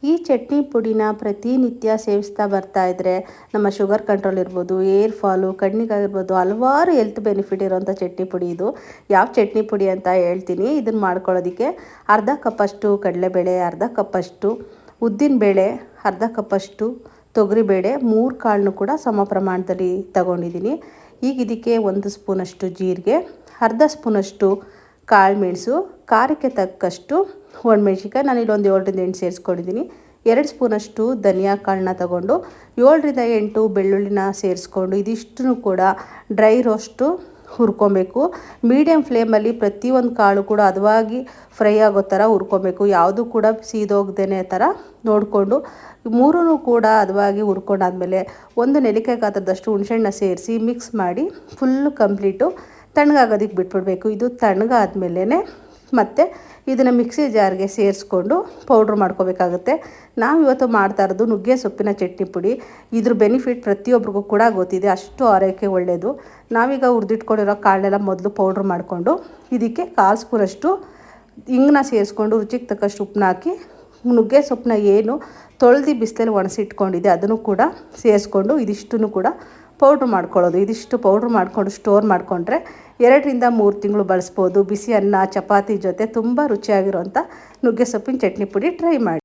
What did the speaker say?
ಈ ಚಟ್ನಿ ಪುಡಿನ ಪ್ರತಿನಿತ್ಯ ಸೇವಿಸ್ತಾ ಬರ್ತಾಯಿದ್ರೆ ನಮ್ಮ ಶುಗರ್ ಕಂಟ್ರೋಲ್ ಇರ್ಬೋದು, ಏರ್ ಫಾಲು, ಕಣ್ಣಿಗಾಗಿರ್ಬೋದು, ಹಲವಾರು ಹೆಲ್ತ್ ಬೆನಿಫಿಟ್ ಇರೋಂಥ ಚಟ್ನಿ ಪುಡಿ ಇದು. ಯಾವ ಚಟ್ನಿ ಪುಡಿ ಅಂತ ಹೇಳ್ತೀನಿ. ಇದನ್ನು ಮಾಡ್ಕೊಳ್ಳೋದಕ್ಕೆ ಅರ್ಧ ಕಪ್ಪಷ್ಟು ಕಡಲೆಬೇಳೆ, ಅರ್ಧ ಕಪ್ಪಷ್ಟು ಉದ್ದಿನಬೇಳೆ, ಅರ್ಧ ಕಪ್ಪಷ್ಟು ತೊಗರಿಬೇಳೆ, 3 ಕಾಳನ್ನು ಕೂಡ ಸಮ ಪ್ರಮಾಣದಲ್ಲಿ ತಗೊಂಡಿದ್ದೀನಿ. ಈಗ ಇದಕ್ಕೆ 1 ಸ್ಪೂನಷ್ಟು ಜೀರಿಗೆ, ಅರ್ಧ ಸ್ಪೂನಷ್ಟು ಕಾಳು ಮೆಣಸು, ಖಾರಕ್ಕೆ ತಕ್ಕಷ್ಟು ಒಣಮೆಣ್ಸಿನ್ಕಾಯಿ, ನಾನು ಇಲ್ಲೊಂದು 7ರಿಂದ 8 ಸೇರಿಸ್ಕೊಂಡಿದ್ದೀನಿ. 2 ಸ್ಪೂನಷ್ಟು ಧನಿಯಾ ಕಾಳನ್ನ ತಗೊಂಡು 7ರಿಂದ 8 ಬೆಳ್ಳುಳ್ಳಿನ ಸೇರಿಸ್ಕೊಂಡು ಇದಿಷ್ಟನ್ನು ಕೂಡ ಡ್ರೈ ರೋಸ್ಟು ಹುರ್ಕೊಬೇಕು. ಮೀಡಿಯಮ್ ಫ್ಲೇಮಲ್ಲಿ ಪ್ರತಿಯೊಂದು ಕಾಳು ಕೂಡ ಹದವಾಗಿ ಫ್ರೈ ಆಗೋ ಥರ ಹುರ್ಕೊಬೇಕು. ಯಾವುದು ಕೂಡ ಸೀದೋಗ್ದೇ ಥರ ನೋಡಿಕೊಂಡು 3 ಕೂಡ ಹದವಾಗಿ ಹುರ್ಕೊಂಡಾದ್ಮೇಲೆ 1 ನೆಲ್ಲಿಕಾಯಿ ಗಾತ್ರದಷ್ಟು ಹುಣಸೆಹಣ್ಣ ಸೇರಿಸಿ ಮಿಕ್ಸ್ ಮಾಡಿ ಫುಲ್ಲು ಕಂಪ್ಲೀಟು ತಣ್ಣಗಾಗೋದಕ್ಕೆ ಬಿಟ್ಬಿಡಬೇಕು. ಇದು ತಣ್ಣಗಾದ್ಮೇಲೆ ಮತ್ತು ಇದನ್ನು ಮಿಕ್ಸಿ ಜಾರ್ಗೆ ಸೇರಿಸ್ಕೊಂಡು ಪೌಡ್ರ್ ಮಾಡ್ಕೋಬೇಕಾಗುತ್ತೆ. ನಾವಿವತ್ತು ಮಾಡ್ತಾ ಇರೋದು ನುಗ್ಗೆ ಸೊಪ್ಪಿನ ಚಟ್ನಿ ಪುಡಿ. ಇದ್ರ ಬೆನಿಫಿಟ್ ಪ್ರತಿಯೊಬ್ಬರಿಗೂ ಕೂಡ ಗೊತ್ತಿದೆ, ಅಷ್ಟು ಆರೋಗ್ಯಕ್ಕೆ ಒಳ್ಳೆಯದು. ನಾವೀಗ ಹುರಿದಿಟ್ಕೊಂಡಿರೋ ಕಾಳನ್ನೆಲ್ಲ ಮೊದಲು ಪೌಡ್ರ್ ಮಾಡಿಕೊಂಡು ಇದಕ್ಕೆ 1/4 ಸ್ಪೂನಷ್ಟು ಹಿಂಗನ್ನ ಸೇರಿಸ್ಕೊಂಡು ರುಚಿಗೆ ತಕ್ಕಷ್ಟು ಉಪ್ಪನ್ನ ಹಾಕಿ ನುಗ್ಗೆ ಸೊಪ್ಪನ್ನ ಏನು ತೊಳೆದು ಬಿಸಿಲಲ್ಲಿ ಒಣಸಿಟ್ಕೊಂಡಿದೆ ಅದನ್ನು ಕೂಡ ಸೇರಿಸ್ಕೊಂಡು ಇದಿಷ್ಟನ್ನು ಕೂಡ ಪೌಡ್ರ್ ಮಾಡ್ಕೊಳ್ಳೋದು. ಇದಿಷ್ಟು ಪೌಡ್ರ್ ಮಾಡಿಕೊಂಡು ಸ್ಟೋರ್ ಮಾಡಿಕೊಂಡ್ರೆ 2ರಿಂದ 3 ತಿಂಗಳು ಬಳಸ್ಬೋದು. ಬಿಸಿ ಅನ್ನ ಚಪಾತಿ ಜೊತೆ ತುಂಬ ರುಚಿಯಾಗಿರೋಂಥ ನುಗ್ಗೆ ಸೊಪ್ಪಿನ ಚಟ್ನಿ ಪುಡಿ ಟ್ರೈ ಮಾಡಿ.